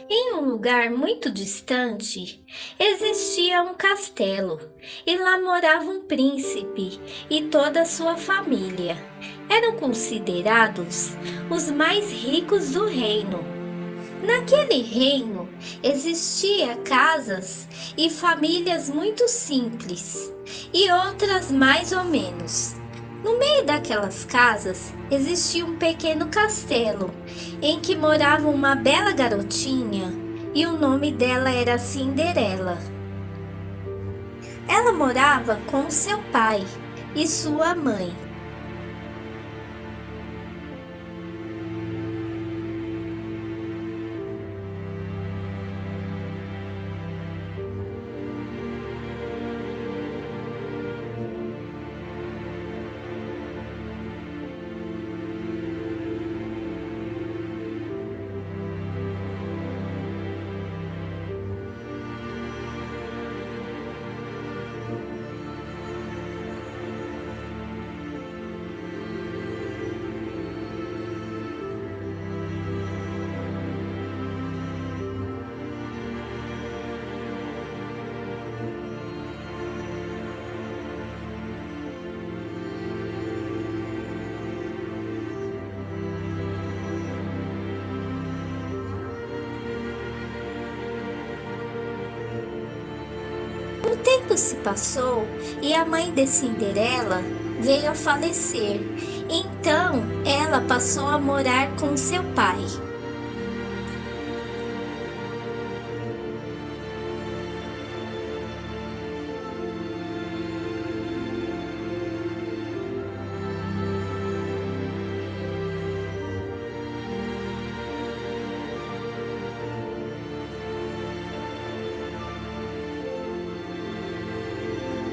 Em um lugar muito distante, existia um castelo, e lá morava um príncipe e toda a sua família. Eram considerados os mais ricos do reino. Naquele reino existia casas e famílias muito simples e outras mais ou menos. No meio daquelas casas existia um pequeno castelo em que morava uma bela garotinha e o nome dela era Cinderela. Ela morava com seu pai e sua mãe. O tempo se passou e a mãe de Cinderela veio a falecer. Então ela passou a morar com seu pai.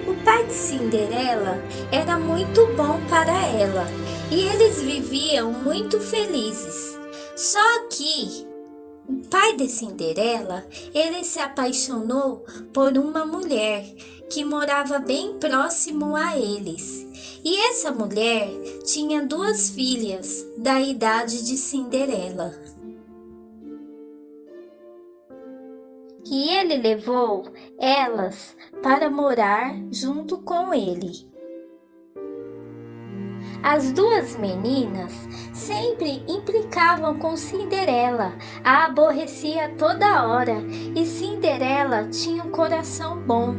O pai de Cinderela era muito bom para ela e eles viviam muito felizes. Só que o pai de Cinderela, ele se apaixonou por uma mulher que morava bem próximo a eles. E essa mulher tinha duas filhas da idade de Cinderela. E ele levou elas para morar junto com ele. As duas meninas sempre implicavam com Cinderela, a aborrecia toda hora, e Cinderela tinha um coração bom,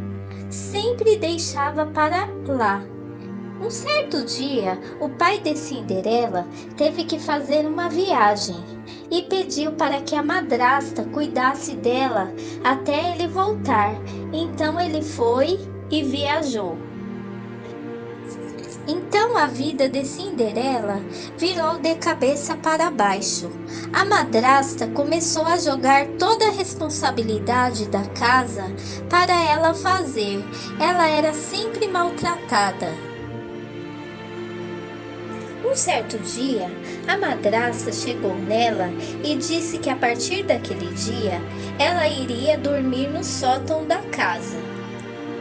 sempre deixava para lá. Um certo dia, o pai de Cinderela teve que fazer uma viagem e pediu para que a madrasta cuidasse dela até ele voltar. Então ele foi e viajou. Então a vida de Cinderela virou de cabeça para baixo. A madrasta começou a jogar toda a responsabilidade da casa para ela fazer. Ela era sempre maltratada. Um certo dia, a madrasta chegou nela e disse que a partir daquele dia ela iria dormir no sótão da casa,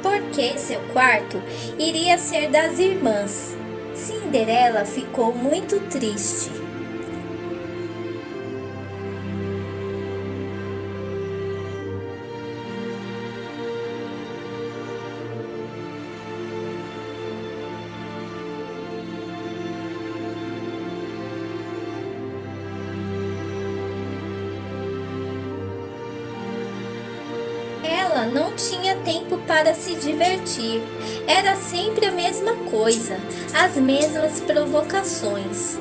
porque seu quarto iria ser das irmãs. Cinderela ficou muito triste. Ela não tinha tempo para se divertir. Era sempre a mesma coisa, as mesmas provocações.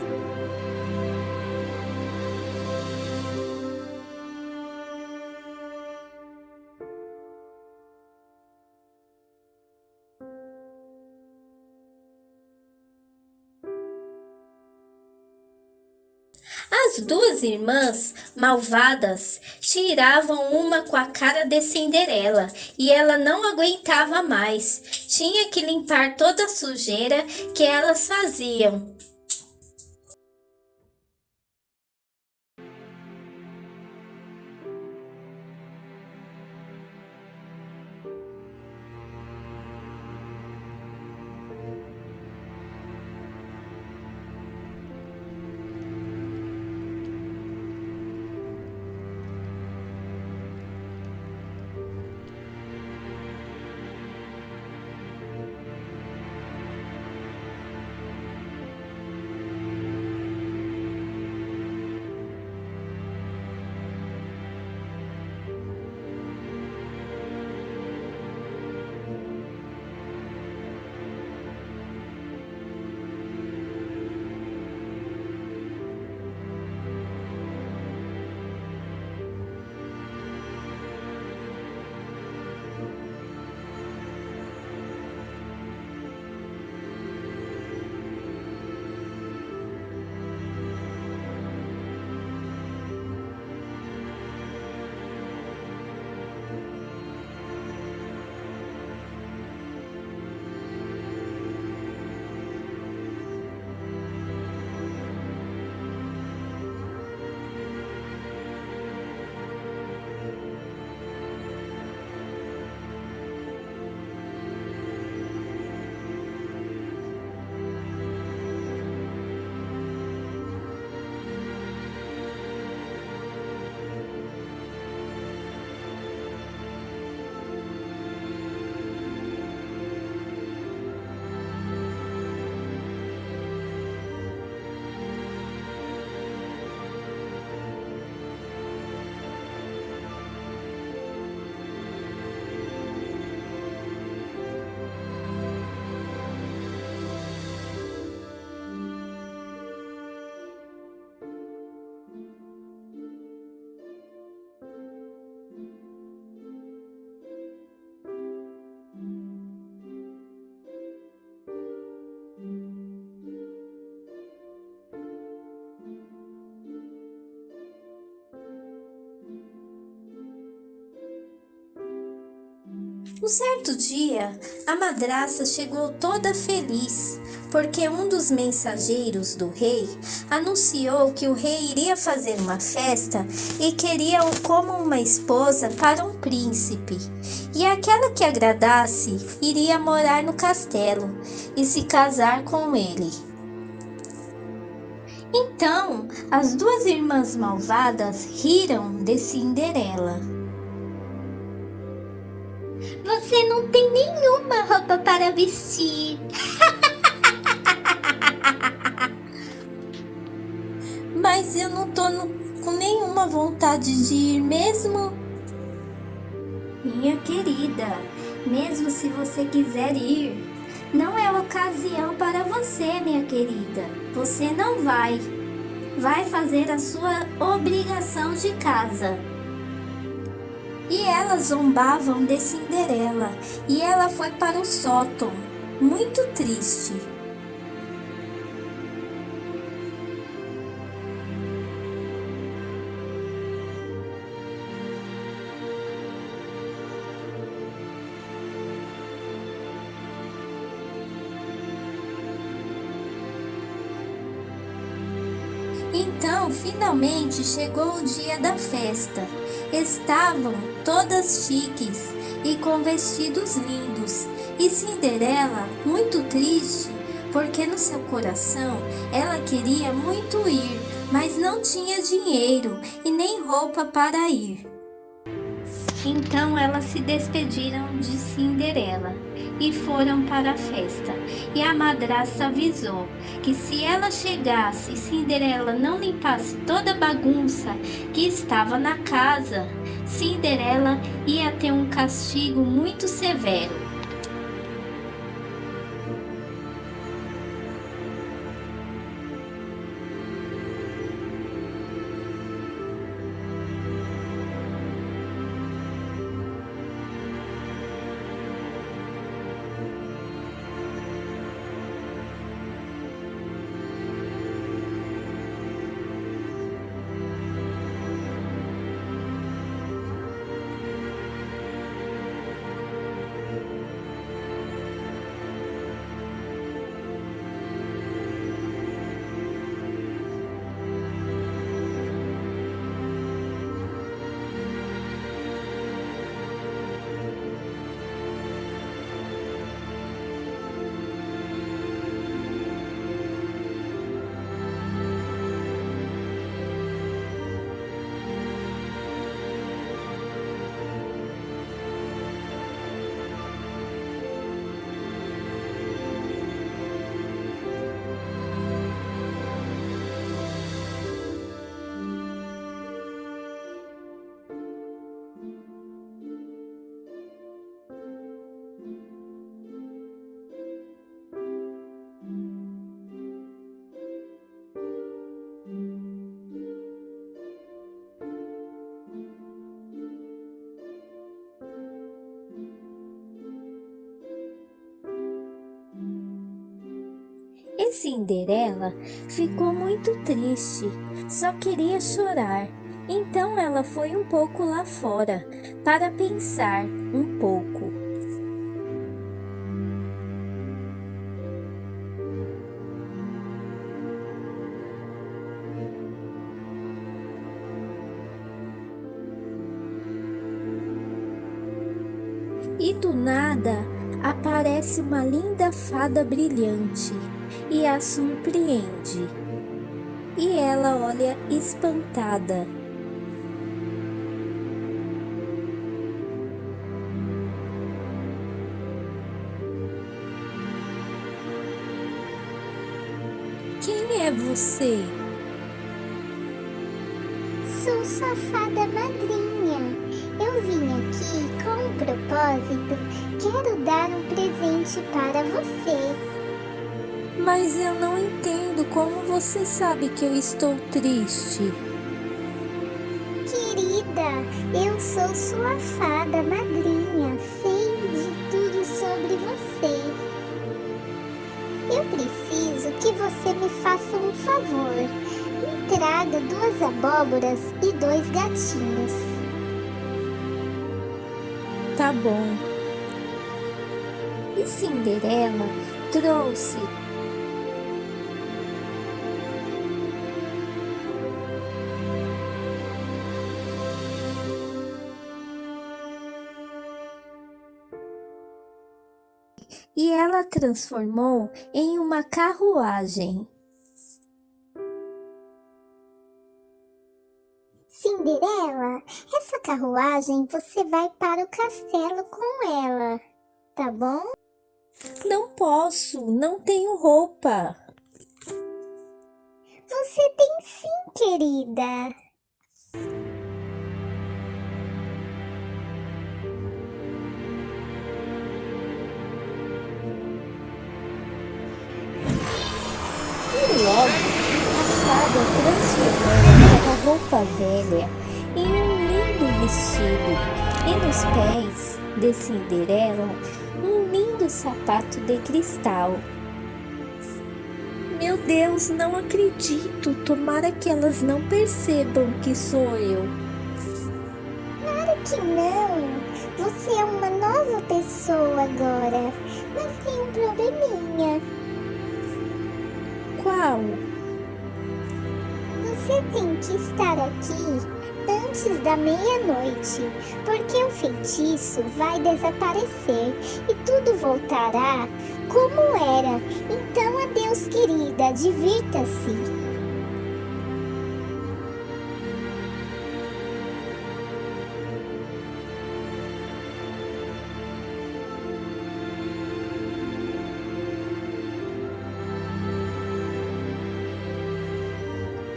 As duas irmãs malvadas tiravam uma com a cara de Cinderela e ela não aguentava mais. Tinha que limpar toda a sujeira que elas faziam. Um certo dia, a madraça chegou toda feliz, porque um dos mensageiros do rei anunciou que o rei iria fazer uma festa e queria-o como uma esposa para um príncipe. E aquela que agradasse iria morar no castelo e se casar com ele. Então, as duas irmãs malvadas riram de Cinderela. Você não tem nenhuma roupa para vestir. Mas eu não tô com nenhuma vontade de ir mesmo. Minha querida, mesmo se você quiser ir, não é ocasião para você, minha querida. Você não vai. Vai fazer a sua obrigação de casa. E elas zombavam de Cinderela, e ela foi para o sótão, muito triste. Então, finalmente chegou o dia da festa. Estavam todas chiques e com vestidos lindos, e Cinderela muito triste, porque no seu coração ela queria muito ir, mas não tinha dinheiro e nem roupa para ir. Então elas se despediram de Cinderela e foram para a festa. E a madrasta avisou que se ela chegasse e Cinderela não limpasse toda a bagunça que estava na casa, Cinderela ia ter um castigo muito severo. E Cinderela ficou muito triste, só queria chorar. Então ela foi um pouco lá fora para pensar um pouco. E do nada aparece uma linda fada brilhante e a surpreende. E ela olha espantada. Quem é você? Sou sua fada madrinha. Eu vim aqui com um propósito. Quero dar um presente para você. Mas eu não entendo como você sabe que eu estou triste. Querida, eu sou sua fada madrinha. Sei de tudo sobre você. Eu preciso que você me faça um favor. Me traga 2 abóboras e 2 gatinhos. Tá bom. E Cinderela trouxe e ela transformou em uma carruagem. Cinderela, essa carruagem você vai para o castelo com ela, tá bom? Não posso, não tenho roupa. Você tem sim, querida. E logo a fada transformou aquela roupa velha em um lindo vestido e nos pés de Cinderela um lindo sapato de cristal. Meu Deus, não acredito! Tomara que elas não percebam que sou eu. Claro que não! Você é uma nova pessoa agora, mas tem um probleminha. Qual? Você tem que estar aqui antes da meia-noite, porque o feitiço vai desaparecer e tudo voltará como era. Então, adeus, querida, divirta-se.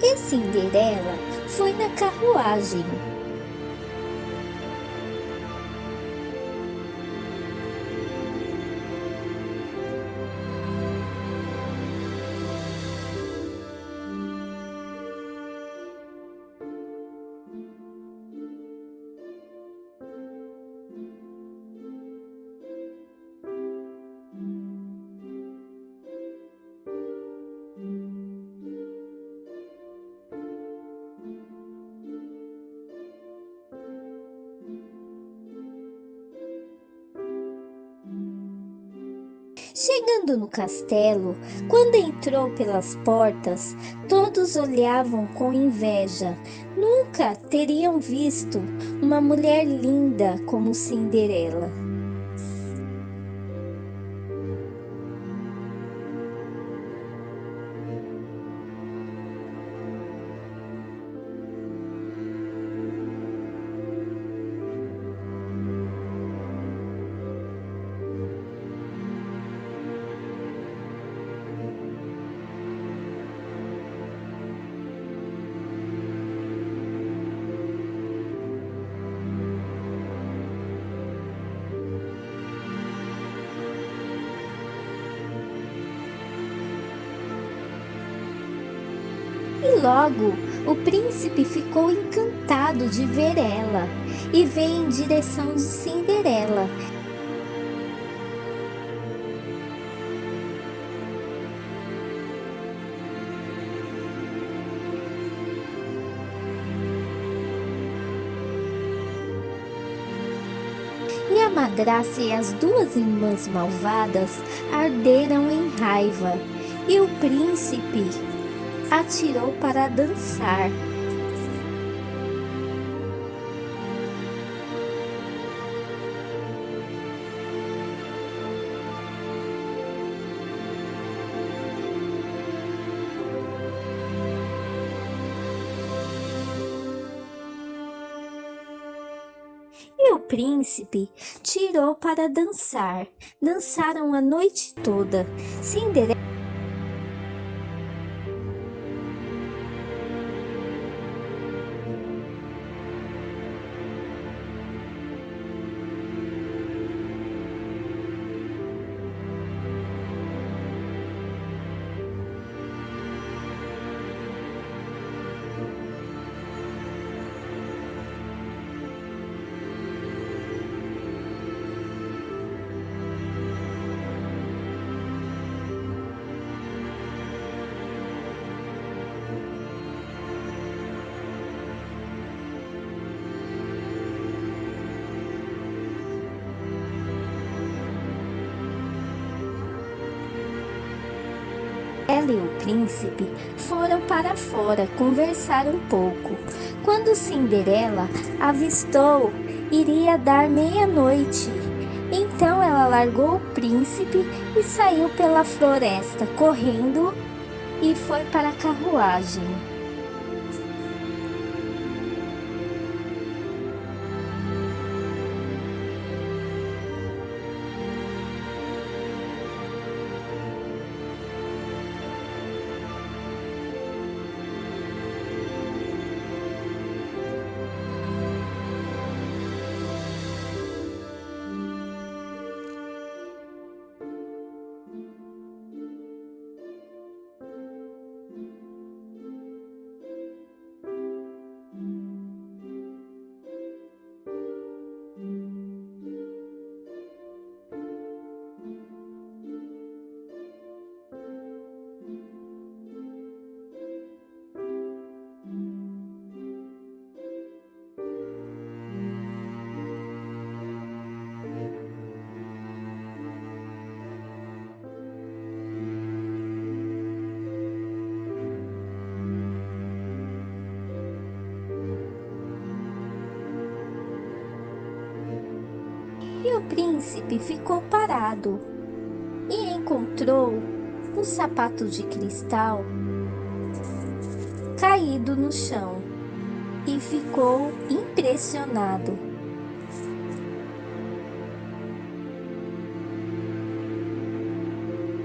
E Cinderela foi na carruagem. Chegando no castelo, quando entrou pelas portas, todos olhavam com inveja. Nunca teriam visto uma mulher linda como Cinderela. E logo o príncipe ficou encantado de ver ela e veio em direção de Cinderela. E a madraça e as duas irmãs malvadas arderam em raiva, e o príncipe atirou para dançar. E o príncipe tirou para dançar. Dançaram a noite toda. Cinderela Ela e o príncipe foram para fora conversar um pouco. Quando Cinderela avistou, iria dar meia-noite. Então ela largou o príncipe e saiu pela floresta correndo e foi para a carruagem. E o príncipe ficou parado e encontrou um sapato de cristal caído no chão e ficou impressionado.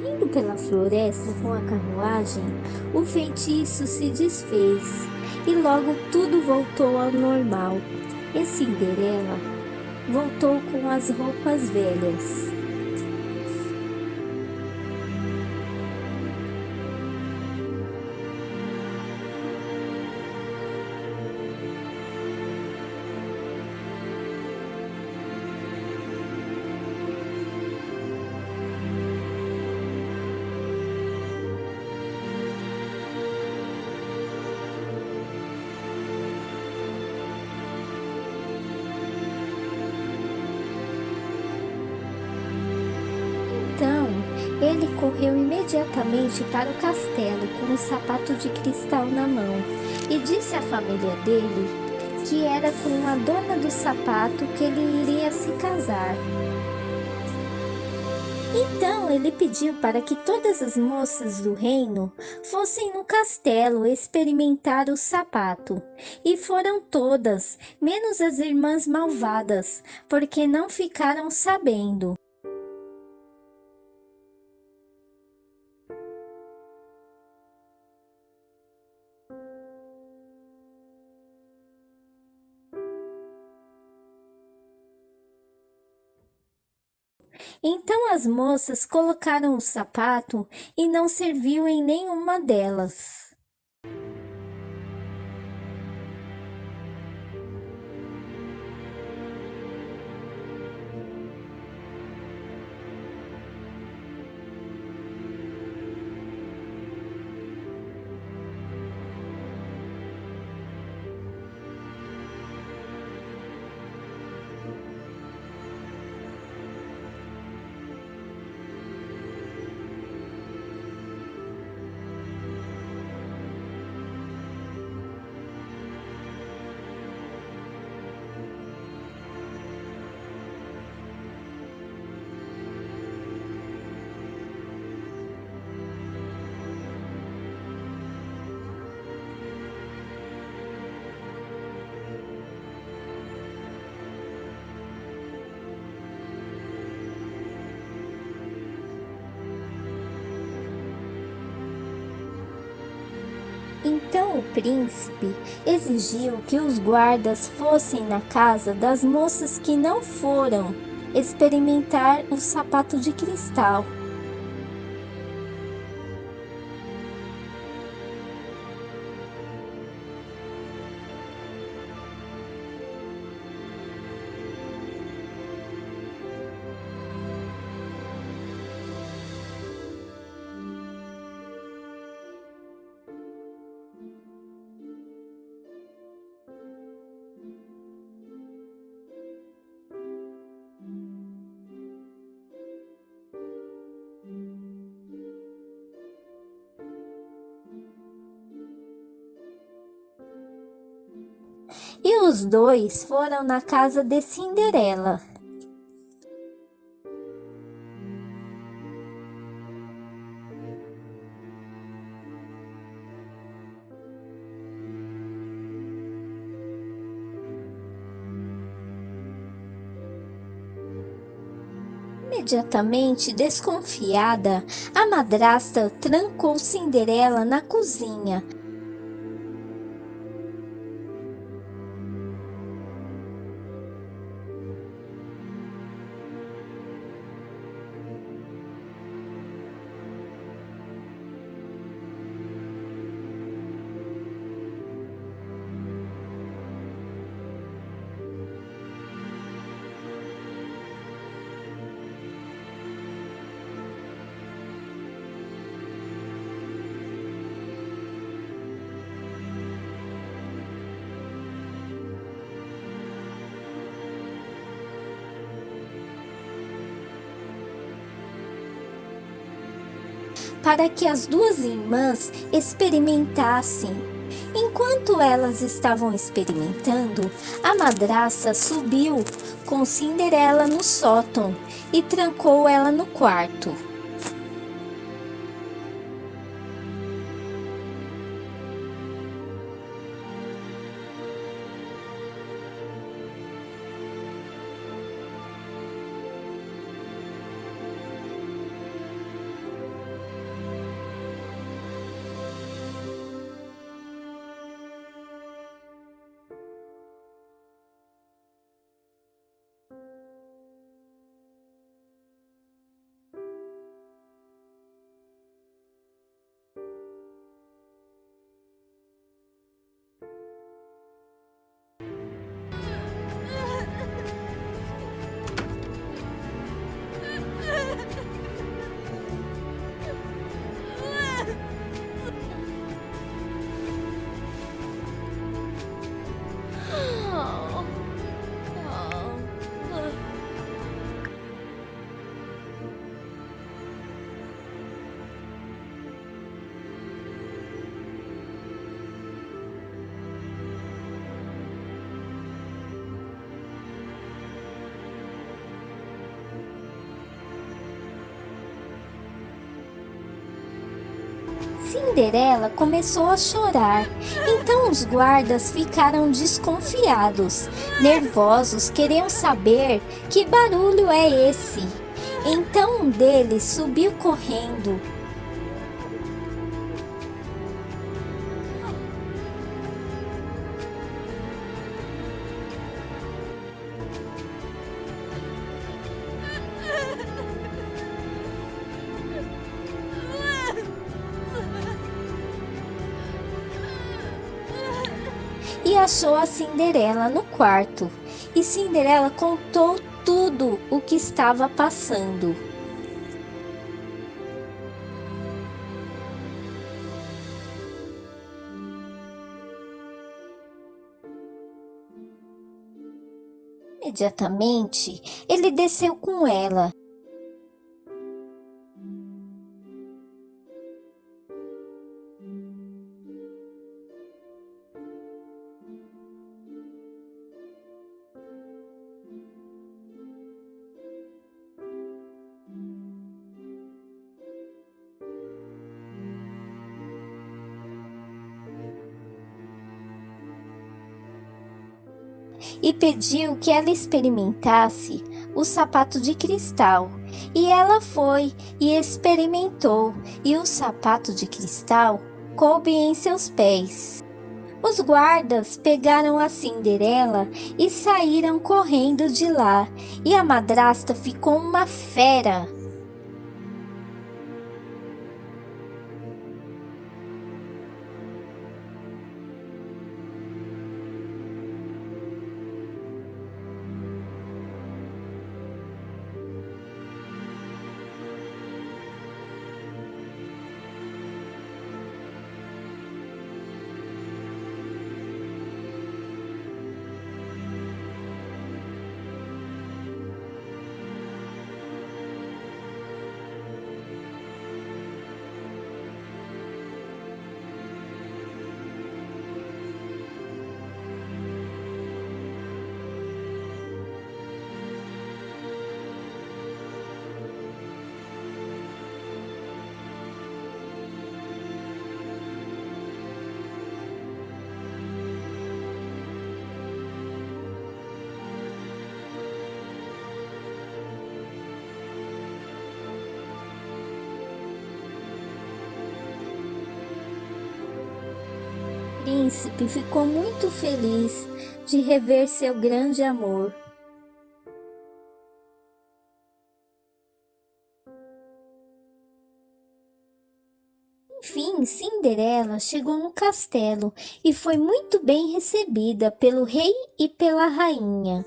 Indo pela floresta com a carruagem, o feitiço se desfez e logo tudo voltou ao normal. E Cinderela voltou com as roupas velhas. Então, ele correu imediatamente para o castelo com o sapato de cristal na mão e disse à família dele que era com a dona do sapato que ele iria se casar. Então ele pediu para que todas as moças do reino fossem no castelo experimentar o sapato. E foram todas, menos as irmãs malvadas, porque não ficaram sabendo. Então as moças colocaram o sapato e não serviu em nenhuma delas. Então o príncipe exigiu que os guardas fossem na casa das moças que não foram experimentar o sapato de cristal. E os dois foram na casa de Cinderela. Imediatamente desconfiada, a madrasta trancou Cinderela na cozinha. Para que as duas irmãs experimentassem. Enquanto elas estavam experimentando, a madrasta subiu com Cinderela no sótão e trancou ela no quarto. Cinderela começou a chorar, então os guardas ficaram desconfiados, nervosos, queriam saber que barulho é esse. Então um deles subiu correndo. E achou a Cinderela no quarto. E Cinderela contou tudo o que estava passando. Imediatamente, ele desceu com ela. E pediu que ela experimentasse o sapato de cristal. E ela foi e experimentou, e o sapato de cristal coube em seus pés. Os guardas pegaram a Cinderela e saíram correndo de lá, e a madrasta ficou uma fera. príncipe ficou muito feliz de rever seu grande amor. Enfim, Cinderela chegou no castelo e foi muito bem recebida pelo rei e pela rainha.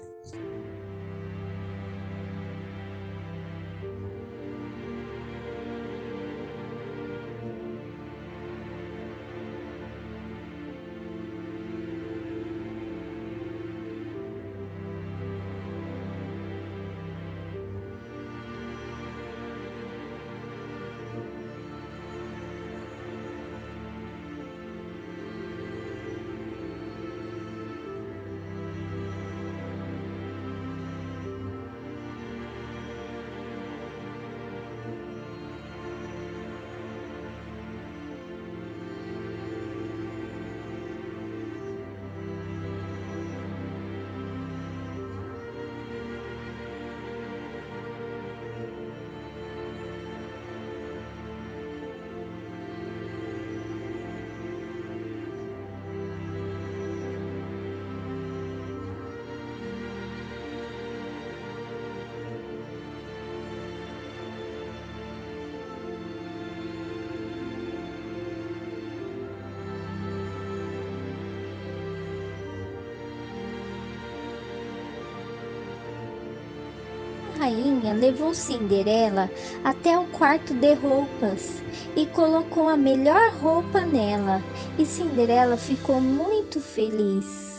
A rainha levou Cinderela até o quarto de roupas e colocou a melhor roupa nela, e Cinderela ficou muito feliz.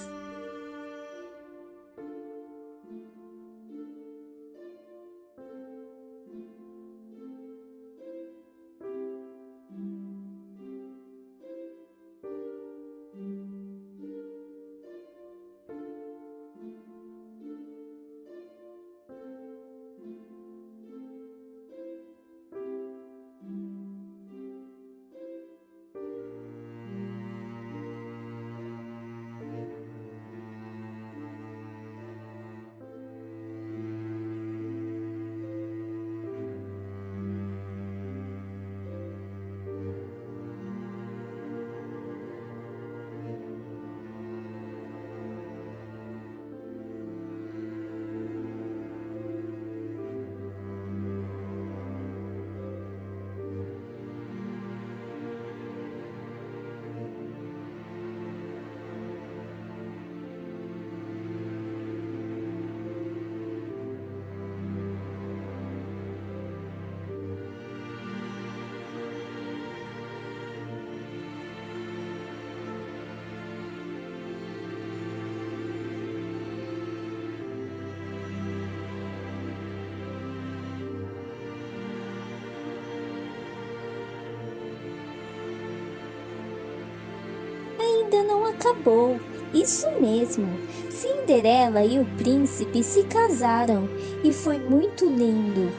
Ainda não acabou. Isso mesmo, Cinderela e o príncipe se casaram e foi muito lindo.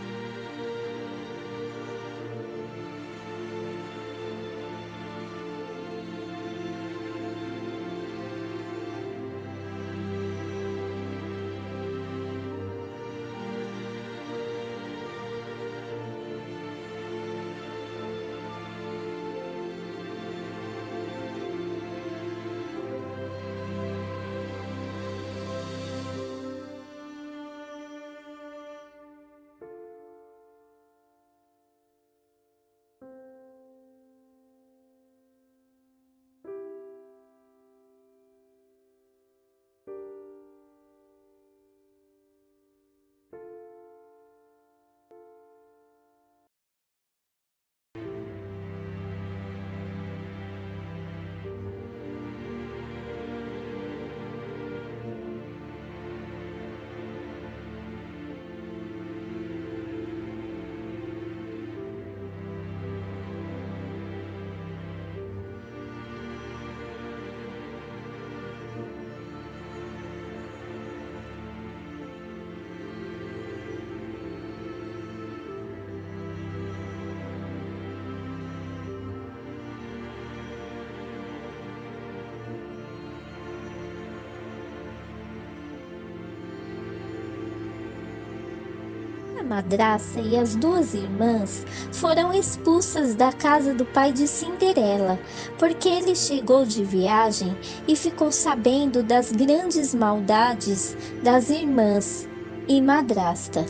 madrasta e as duas irmãs foram expulsas da casa do pai de Cinderela, porque ele chegou de viagem e ficou sabendo das grandes maldades das irmãs e madrasta.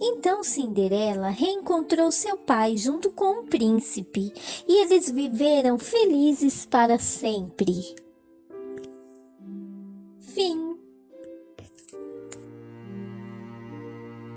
Então Cinderela reencontrou seu pai junto com o príncipe e eles viveram felizes para sempre.